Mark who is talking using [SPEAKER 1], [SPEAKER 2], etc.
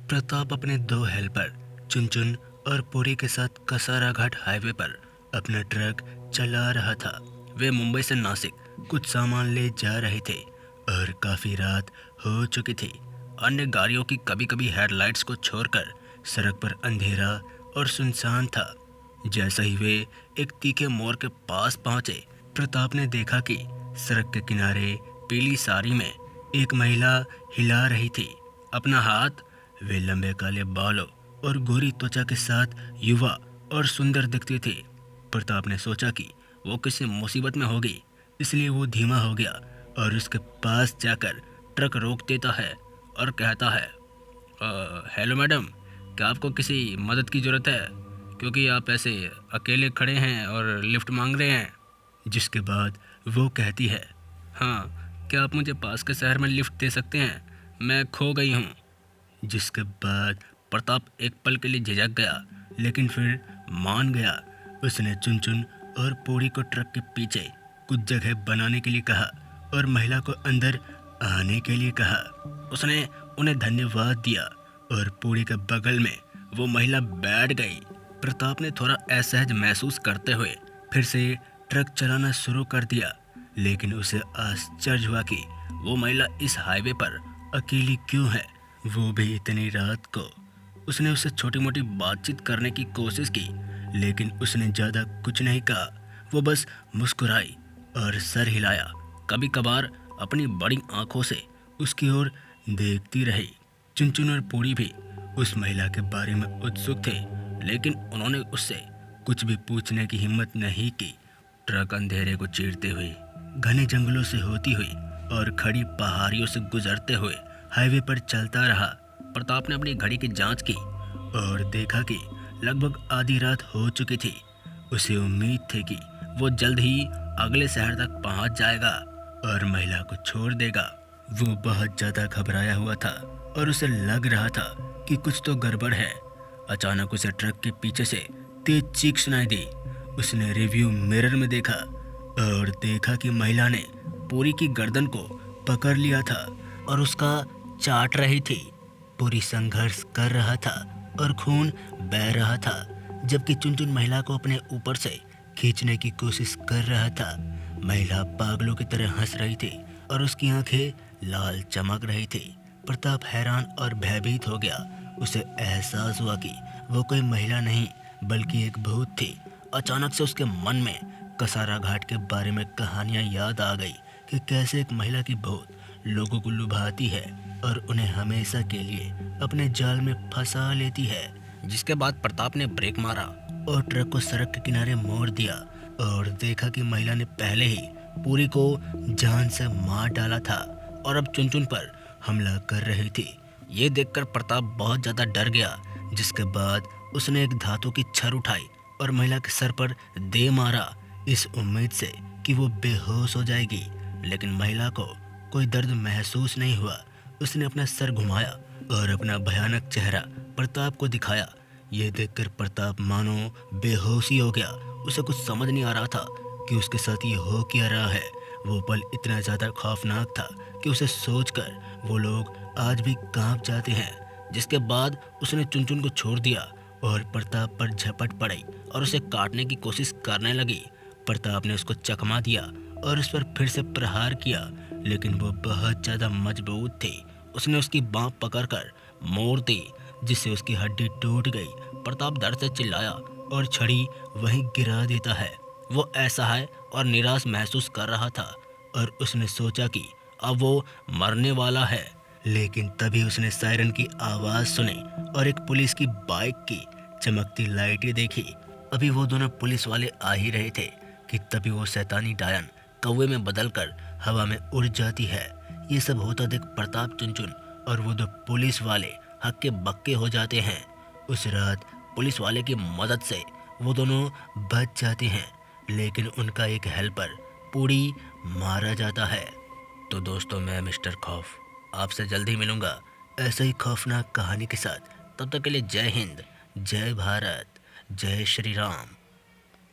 [SPEAKER 1] प्रताप अपने दो हेल्पर चुनचुन और पुरी के साथ कसारा घाट हाईवे पर अपना ट्रक चला रहा था। वे मुंबई से नासिक कुछ सामान ले जा रहे थे और काफी रात हो चुकी थी। अन्य गाड़ियों की कभी कभी हेडलाइट्स को छोड़कर सड़क पर अंधेरा और सुनसान था। जैसे ही वे एक तीखे मोड़ के पास पहुंचे, प्रताप ने देखा कि सड़क के किनारे पीली साड़ी में एक महिला हिला रही थी अपना हाथ। वे लंबे काले बालों और गोरी त्वचा के साथ युवा और सुंदर दिखती थी। प्रताप ने सोचा कि वो किसी मुसीबत में होगी, इसलिए वो धीमा हो गया और उसके पास जाकर ट्रक रोक देता है और कहता है, हेलो मैडम, क्या आपको किसी मदद की ज़रूरत है? क्योंकि आप ऐसे अकेले खड़े हैं और लिफ्ट मांग रहे हैं। जिसके बाद वो कहती है, हाँ, क्या आप मुझे पास के शहर में लिफ्ट दे सकते हैं? मैं खो गई हूँ। जिसके बाद प्रताप एक पल के लिए झिझक गया, लेकिन फिर मान गया। उसने चुनचुन और पूरी को ट्रक के पीछे कुछ जगह बनाने के लिए कहा और महिला को अंदर आने के लिए कहा। उसने उन्हें धन्यवाद दिया और पूरी के बगल में वो महिला बैठ गई। प्रताप ने थोड़ा असहज महसूस करते हुए फिर से ट्रक चलाना शुरू कर दिया, लेकिन उसे आश्चर्य हुआ कि वो महिला इस हाईवे पर अकेली क्यों है, वो भी इतनी रात को। उसने उससे छोटी मोटी बातचीत करने की कोशिश की, लेकिन उसने ज़्यादा कुछ नहीं कहा। वो बस मुस्कुराई और सर हिलाया। कभी कभार अपनी बड़ी आंखों से उसकी ओर देखती रही। चुनचुन और पूरी भी उस महिला के बारे में उत्सुक थे, लेकिन उन्होंने उससे कुछ भी पूछने की हिम्मत नहीं की। ट्रक अंधेरे को चीरते हुए, घने जंगलों से होती हुई और खड़ी पहाड़ियों से गुजरते हुए हाईवे पर चलता रहा। प्रताप ने अपनी घड़ी की जांच की और देखा कि लगभग आधी रात हो चुकी थी। उसे उम्मीद थी कि वो जल्द ही अगले शहर तक पहुंच जाएगा और महिला को छोड़ देगा। वो बहुत ज़्यादा घबराया हुआ था और उसे लग रहा था कि कुछ तो गड़बड़ है। अचानक उसे ट्रक के पीछे से तेज चीख सुनाई दी। उसने रिव्यू मिरर में देखा और देखा कि महिला ने पूरी की गर्दन को पकड़ लिया था और उसका चाट रही थी। पूरी संघर्ष कर रहा था और खून बह रहा था, जबकि चुनचुन महिला को अपने ऊपर से खींचने की कोशिश कर रहा था। महिला पागलों की तरह हंस रही थी और उसकी आंखें लाल चमक रही थी। प्रताप हैरान और भयभीत हो गया। उसे एहसास हुआ कि वो कोई महिला नहीं बल्कि एक भूत थी। अचानक से उसके मन में कसारा घाट के बारे में कहानियां याद आ गई कि कैसे एक महिला की भूत लोगों को लुभाती है और उन्हें हमेशा के लिए अपने जाल में फंसा लेती है। जिसके बाद प्रताप ने ब्रेक मारा और ट्रक को सड़क के किनारे मोड़ दिया और देखा कि महिला ने पहले ही पूरी को जान से मार डाला था और अब चुनचुन पर हमला कर रही थी। ये देखकर प्रताप बहुत ज़्यादा डर गया। जिसके बाद उसने एक धातु की छड़ उठाई और महिला के सर पर दे मारा, इस उम्मीद से कि वो बेहोश हो जाएगी, लेकिन महिला को कोई दर्द महसूस नहीं हुआ। उसने अपना सर घुमाया और अपना भयानक चेहरा प्रताप को दिखाया। ये देखकर प्रताप मानो बेहोशी हो गया। उसे कुछ समझ नहीं आ रहा था कि उसके साथ ये हो क्या रहा है। वो पल इतना ज़्यादा खौफनाक था कि उसे सोचकर वो लोग आज भी कांप जाते हैं। जिसके बाद उसने चुनचुन को छोड़ दिया और प्रताप पर झपट पड़ी और उसे काटने की कोशिश करने लगी। प्रताप ने उसको चकमा दिया और उस पर फिर से प्रहार किया, लेकिन वो बहुत ज़्यादा मजबूत थी। उसने उसकी बाँह पकड़कर मोड़ दी, जिससे उसकी हड्डी टूट गई। प्रताप दर्द से चिल्लाया और छड़ी वहीं गिरा देता है। वो असहाय और निराश महसूस कर रहा था और उसने सोचा कि अब वो मरने वाला है, लेकिन तभी उसने सायरन की आवाज़ सुनी और एक पुलिस की बाइक की चमकती लाइटें देखी। अभी वो दोनों पुलिस वाले आ ही रहे थे कि तभी वो शैतानी डायन कौवे में बदलकर हवा में उड़ जाती है। ये सब होता देख प्रताप, चुनचुन और वो दो पुलिस वाले हक्के बक्के हो जाते हैं। उस रात पुलिस वाले की मदद से वो दोनों बच जाते हैं, लेकिन उनका एक हेल्पर पूरी मारा जाता है। तो दोस्तों, मैं मिस्टर खौफ आपसे जल्दी मिलूंगा ऐसे ही खौफनाक कहानी के साथ। तब तक के लिए जय हिंद, जय भारत, जय श्री राम।